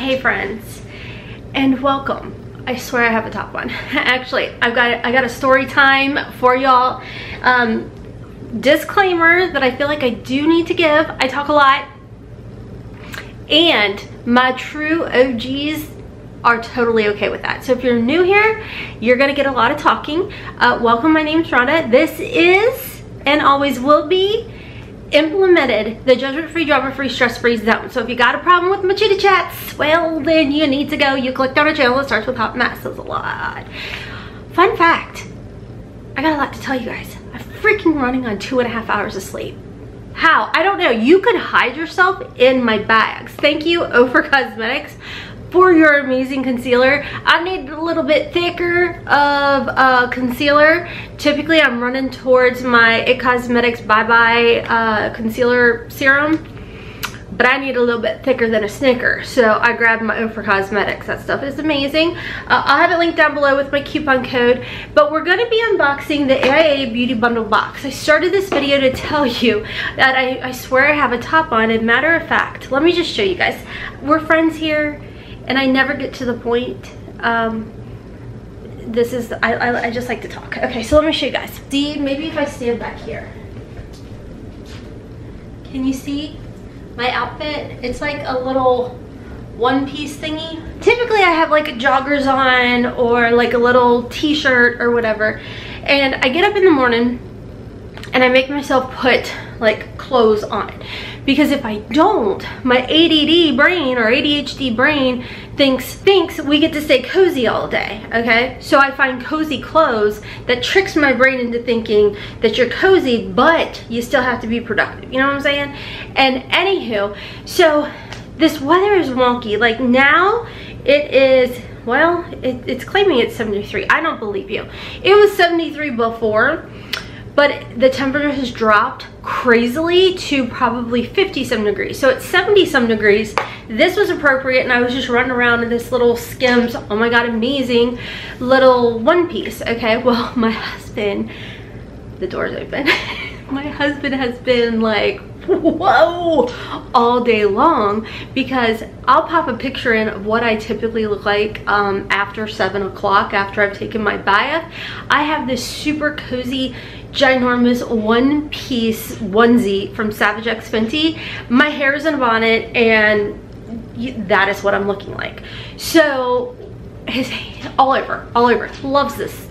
Hey friends, and welcome. I swear I have a top one. Actually, I got a story time for y'all. Disclaimer that I feel like I do need to give. I talk a lot, and my true OGs are totally okay with that. So if you're new here, you're gonna get a lot of talking. Welcome, my name's Rhonda. This is, and always will be, implemented the judgment-free, drama-free, stress-free zone. So if you got a problem with my chitty chats, well, then you need to go. You clicked on a channel that starts with hot mess. That's a lot. Fun fact, I got a lot to tell you guys. I'm freaking running on 2.5 hours of sleep. How? I don't know. You could hide yourself in my bags. Thank you, OFRA Cosmetics, for your amazing concealer. I need a little bit thicker of concealer. Typically I'm running towards my It Cosmetics Bye Bye concealer serum, but I need a little bit thicker than a Snicker, so I grabbed my OFRA Cosmetics. That stuff is amazing. I'll have it linked down below with my coupon code, but we're going to be unboxing the AIA Beauty Bundle box. I started this video to tell you that I swear I have a top on, and matter of fact, let me just show you guys. We're friends here, and I never get to the point. This is, I just like to talk. Okay, so let me show you guys. See, maybe if I stand back here. Can you see my outfit? It's like a little one-piece thingy. Typically I have like joggers on or like a little t-shirt or whatever. And I get up in the morning and I make myself put like clothes on, because if I don't, my ADD brain or ADHD brain thinks we get to stay cozy all day. Okay, so I find cozy clothes that tricks my brain into thinking that you're cozy, but you still have to be productive. You know what I'm saying? And anywho, so this weather is wonky. Like now it is, well, it's claiming it's 73. I don't believe you. It was 73 before, but the temperature has dropped crazily to probably 50-some degrees. So it's 70-some degrees. This was appropriate, and I was just running around in this little Skims, oh my god, amazing little one piece. Okay, well, my husband, the door's open. My husband has been like, whoa, all day long, because I'll pop a picture in of what I typically look like after 7 o'clock, after I've taken my bath. I have this super cozy, ginormous one-piece onesie from Savage X Fenty. My hair is in a bonnet, and that is what I'm looking like. So his all over, loves this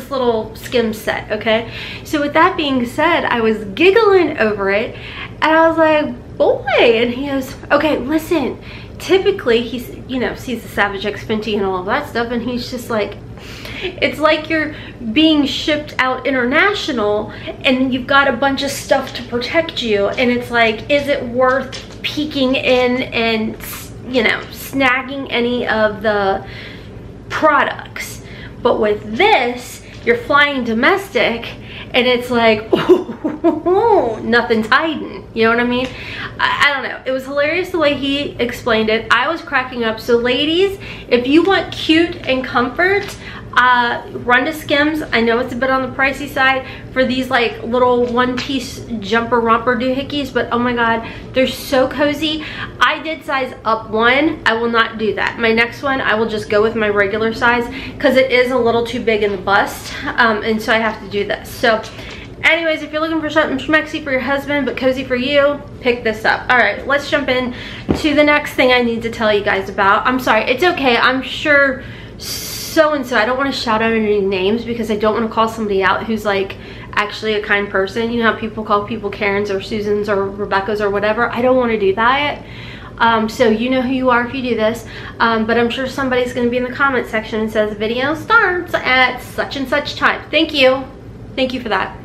little Skims set. Okay, so with that being said, I was giggling over it, and I was like, boy, and he goes, okay, listen, typically he's, you know, sees the Savage X Fenty and all of that stuff, and he's just like, it's like you're being shipped out international and you've got a bunch of stuff to protect you, and it's like, is it worth peeking in and, you know, snagging any of the products? But with this, you're flying domestic, and it's like, ooh, nothing's hiding. You know what I mean? I don't know. It was hilarious the way he explained it. I was cracking up. So ladies, if you want cute and comfort, run to Skims. I know it's a bit on the pricey side for these like little one-piece jumper romper doohickeys, but oh my god, they're so cozy. I did size up 1. I will not do that. My next one, I will just go with my regular size, because it is a little too big in the bust, and so I have to do this. So anyways, if you're looking for something schmexy for your husband but cozy for you, pick this up. All right, let's jump in to the next thing I need to tell you guys about. I'm sorry, it's okay. I'm sure so-and-so, I don't want to shout out any names because I don't want to call somebody out who's like actually a kind person. You know how people call people Karens or Susans or Rebeccas or whatever? I don't want to do that. So you know who you are if you do this, but I'm sure somebody's going to be in the comment section and says video starts at such and such time. Thank you for that,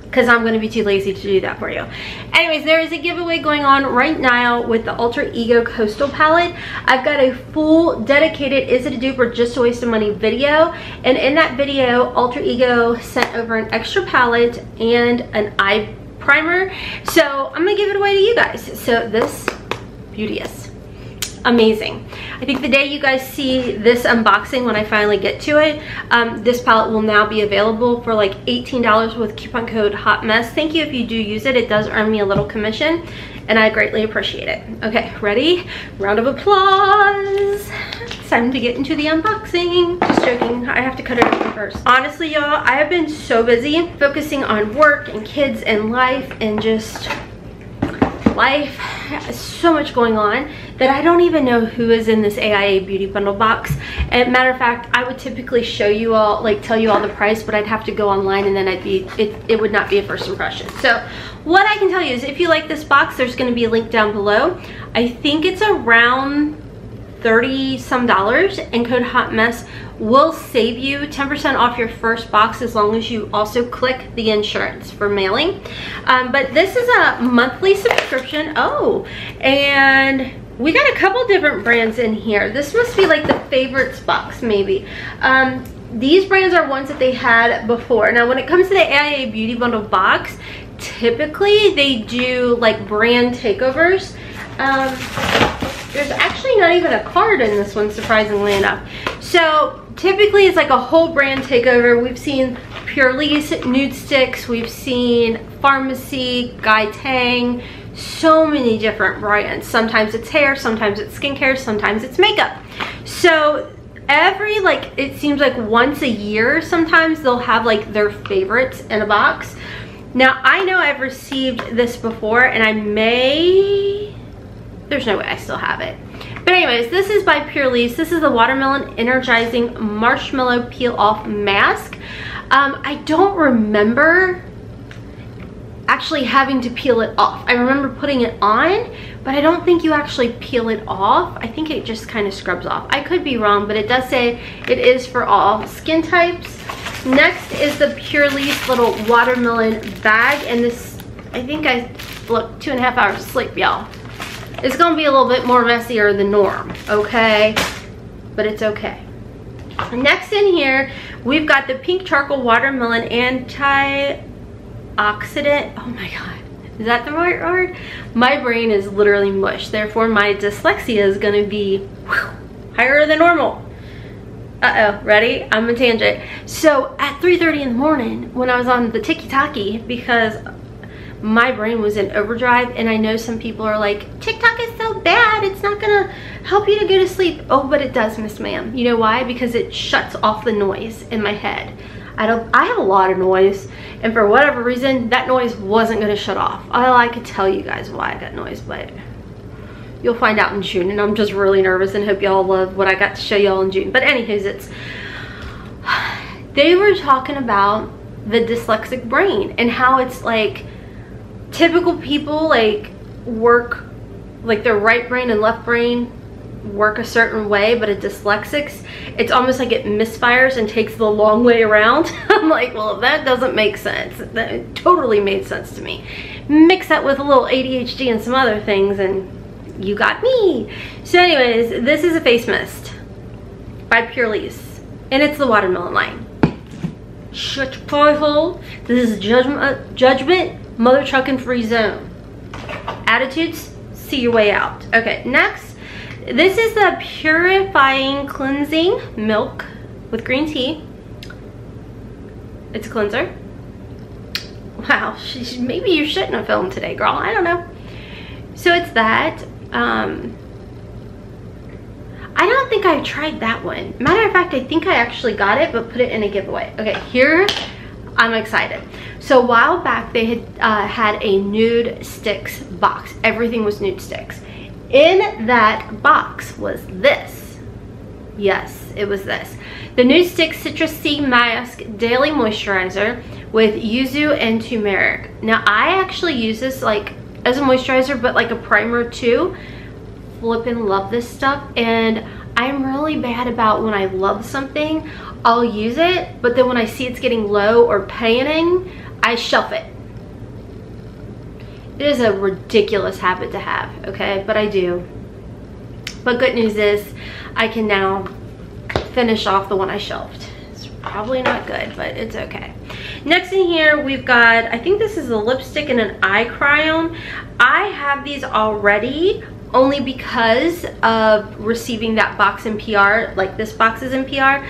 because I'm going to be too lazy to do that for you. Anyways, there is a giveaway going on right now with the Alter Ego Coastal Palette. I've got a full dedicated Is It a Dupe or Just a Waste of Money video, and in that video, Alter Ego sent over an extra palette and an eye primer. So I'm going to give it away to you guys. So this, beauteous, amazing. I think the day you guys see this unboxing, when I finally get to it, this palette will now be available for like $18 with coupon code HOTMESS. Thank you if you do use it. It does earn me a little commission. and I greatly appreciate it. Okay, ready? Round of applause. It's time to get into the unboxing. Just joking, I have to cut it open first. Honestly, y'all, I have been so busy focusing on work and kids and life and just life. So much going on that I don't even know who is in this AIA beauty bundle box. And matter of fact, I would typically show you all, like tell you all the price, but I'd have to go online and then it would not be a first impression. So what I can tell you is if you like this box, there's going to be a link down below. I think it's around $30 some, and code HOTMESS will save you 10% off your first box as long as you also click the insurance for mailing. But this is a monthly subscription. Oh, and we got a couple different brands in here. This must be like the favorites box maybe. These brands are ones that they had before. Now when it comes to the AIA beauty bundle box, typically they do like brand takeovers. There's actually not even a card in this one, surprisingly enough. So typically it's like a whole brand takeover. We've seen Purifying nude sticks, we've seen Pharmacy, Guy Tang, so many different brands. Sometimes it's hair, sometimes it's skincare, sometimes it's makeup. So every, like, it seems like once a year sometimes they'll have like their favorites in a box. Now I know I've received this before and I may, there's no way I still have it. But anyways, this is by Purifying. This is the Watermelon Energizing Marshmallow Peel Off Mask. I don't remember actually having to peel it off. I remember putting it on, but I don't think you actually peel it off. I think it just kind of scrubs off. I could be wrong, but it does say it is for all skin types. Next is the Purifying little watermelon bag, and this, I think I, look, 2.5 hours of sleep, y'all. It's gonna be a little bit more messier than norm, okay? But it's okay. Next in here, we've got the Pink Charcoal Watermelon Antioxidant. Oh my God, is that the right word? My brain is literally mush. Therefore, my dyslexia is gonna be higher than normal. Uh-oh, ready? I'm a tangent. So at 3:30 in the morning, when I was on the TikTok, because my brain was in overdrive, and I know some people are like, TikTok is so bad, it's not gonna help you to go to sleep. Oh, but it does, Miss Ma'am. You know why? Because it shuts off the noise in my head. I have a lot of noise, and for whatever reason, that noise wasn't gonna shut off. I could tell you guys why I got noise, but you'll find out in June, and I'm just really nervous and hope y'all love what I got to show y'all in June. But anywho's, they were talking about the dyslexic brain and how it's like, typical people like work, like their right brain and left brain work a certain way, but a dyslexics, it's almost like it misfires and takes the long way around. I'm like, well, that doesn't make sense. That totally made sense to me. Mix that with a little ADHD and some other things and you got me. So anyways, this is a face mist by Purifying, and it's the watermelon line. Shut your pie hole. This is judgment mother trucking free zone. Attitudes, see your way out. Okay, next, this is the Purifying Cleansing Milk with green tea. It's a cleanser. Wow, maybe you shouldn't have filmed today, girl. I don't know. So it's that. I don't think I've tried that one. Matter of fact, I think I actually got it, but put it in a giveaway. Okay, here, I'm excited. So a while back, they had had a nude sticks box. Everything was nude sticks. In that box was this. Yes, it was this. The Nude Sticks Citrus Sea Mask Daily Moisturizer with yuzu and turmeric. Now, I actually use this like as a moisturizer, but like a primer too. Flippin' love this stuff, and I'm really bad about when I love something, I'll use it, but then when I see it's getting low or panning, I shelf it. It is a ridiculous habit to have, okay, but I do. But good news is I can now finish off the one I shelved. It's probably not good, but it's okay. Next in here, we've got, I think this is a lipstick and an eye crayon. I have these already, only because of receiving that box in PR, like this box is in PR.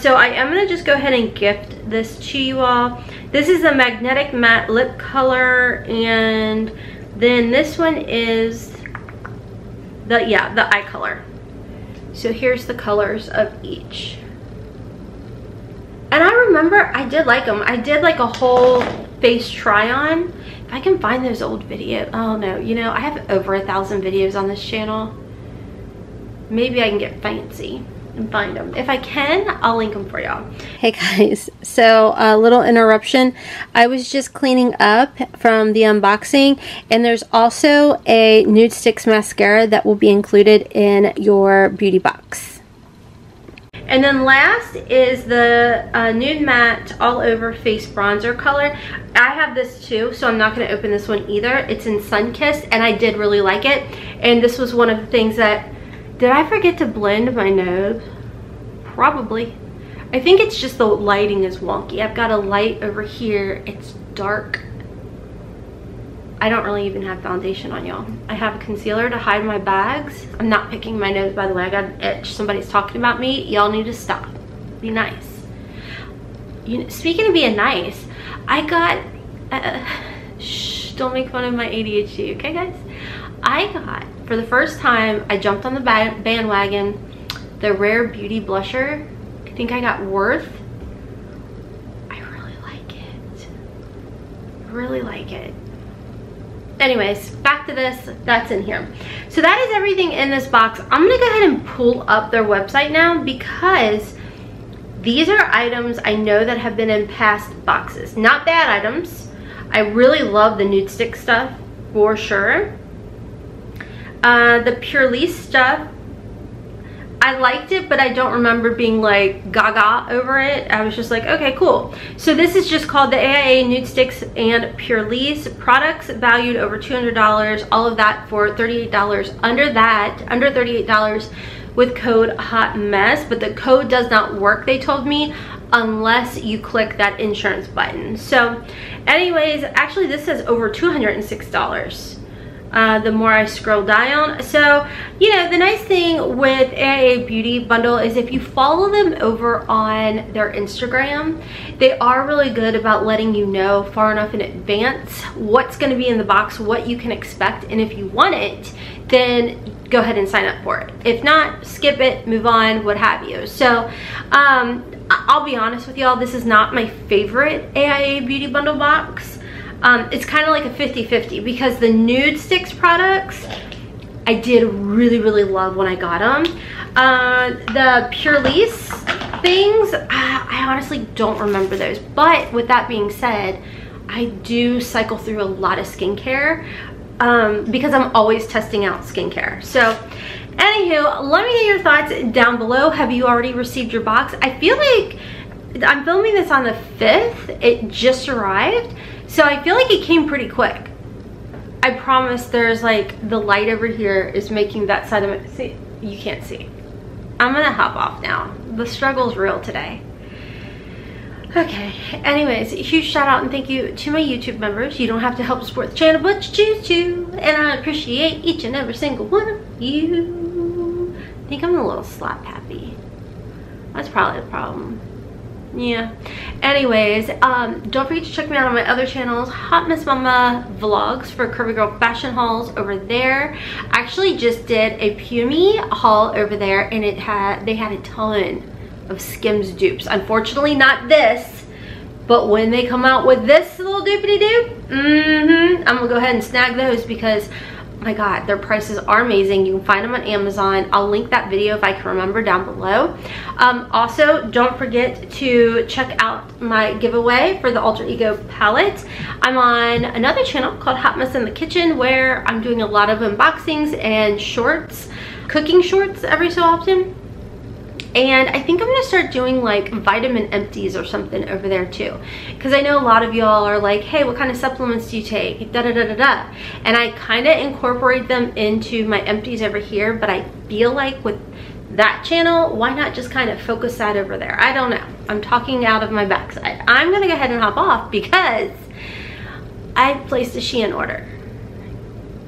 So I am gonna just go ahead and gift this to you all. This is a magnetic matte lip color, and Then this one is the eye color. So here's the colors of each. And I remember I did like them. I did like a whole face try on. If I can find those old videos. Oh no, you know, I have over 1,000 videos on this channel. Maybe I can get fancy and find them. If I can, I'll link them for y'all. Hey guys, so a little interruption. I was just cleaning up from the unboxing, and there's also a Nude Sticks mascara that will be included in your beauty box. And then last is the Nude Matte All Over Face Bronzer color. I have this too, so I'm not going to open this one either. It's in Sunkissed, and I did really like it. And this was one of the things that... Did I forget to blend my nose? Probably. I think it's just the lighting is wonky. I've got a light over here. It's dark. I don't really even have foundation on, y'all. I have a concealer to hide my bags. I'm not picking my nose, by the way. I got an itch. Somebody's talking about me. Y'all need to stop. Be nice. You know, speaking of being nice, I got... shh, don't make fun of my ADHD, okay, guys? I got, for the first time, I jumped on the bandwagon, the Rare Beauty blusher. I think I got Worth. I really like it. Really like it. Anyways, back to this. That's in here. So that is everything in this box. I'm gonna go ahead and pull up their website now, because these are items I know that have been in past boxes. Not bad items. I really love the Nude Stick stuff for sure. The Purifying stuff, I liked it, but I don't remember being like gaga over it. I was just like, okay, cool. So this is just called the AIA Nude Sticks and Purifying products, valued over $200. All of that for $38. Under $38 with code HOTMESS, but the code does not work, they told me, unless you click that insurance button. So anyways, actually this says over $206. The more I scroll down. So, you know, the nice thing with AIA Beauty Bundle is if you follow them over on their Instagram, they are really good about letting you know far enough in advance what's going to be in the box, what you can expect, and if you want it, then go ahead and sign up for it. If not, skip it, move on, what have you. So, I'll be honest with y'all, this is not my favorite AIA Beauty Bundle box. It's kind of like a 50-50, because the Nude Sticks products I did really love when I got them. The Purifying things, I honestly don't remember those. But with that being said, I do cycle through a lot of skincare because I'm always testing out skincare. So anywho, let me get your thoughts down below. Have you already received your box? I feel like I'm filming this on the 5th. It just arrived. So I feel like it came pretty quick. I promise there's like the light over here is making that side of it. See, you can't see. I'm gonna hop off now. The struggle's real today. Okay, anyways, huge shout out and thank you to my YouTube members. You don't have to help support the channel, but you choose to. And I appreciate each and every single one of you. I think I'm a little slap happy. That's probably the problem. Yeah. Anyways, don't forget to check me out on my other channels, Hotmess Momma vlogs for curvy girl fashion hauls over there. I actually just did a Pumi haul over there, and they had a ton of Skims dupes. Unfortunately, not this, but when they come out with this little doopity doop, I'm gonna go ahead and snag those, because my god, their prices are amazing. You can find them on Amazon. I'll link that video if I can remember down below. Also, don't forget to check out my giveaway for the Alter Ego palette. I'm on another channel called Hotmess in the Kitchen, where I'm doing a lot of unboxings and shorts, cooking shorts every so often. And I think I'm gonna start doing like vitamin empties or something over there too, because I know a lot of y'all are like, hey, what kind of supplements do you take, da da da da da, and I kind of incorporate them into my empties over here. But I feel like with that channel, why not just kind of focus that over there? I don't know, I'm talking out of my backside. I'm gonna go ahead and hop off because I placed a Shein order.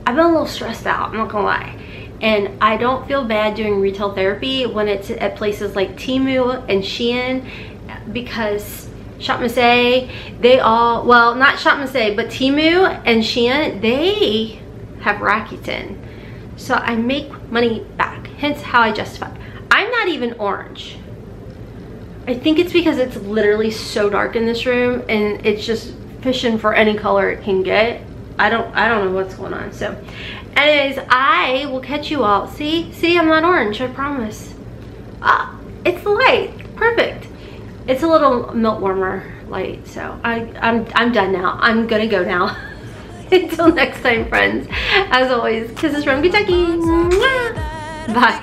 I've been a little stressed out, I'm not gonna lie. And I don't feel bad doing retail therapy when it's at places like Temu and Shein, because Shopmess, they all, well, not Shopmess, but Temu and Shein, they have Rakuten. So I make money back, hence how I justify. I'm not even orange. I think it's because it's literally so dark in this room and it's just fishing for any color it can get. I don't know what's going on. So anyways, I will catch you all. See, I'm not orange, I promise. It's the light, perfect. It's a little melt warmer light. So I'm done now. I'm gonna go now. Until next time, friends. As always, kisses from Kentucky. Bye.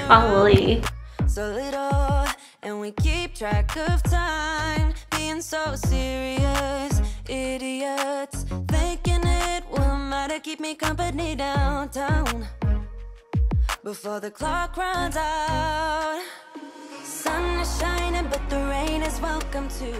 Holly. So little, and we keep track of time, being so serious, idiots, thinking it will matter, keep me company downtown, before the clock runs out. Sun is shining, but the rain is welcome too.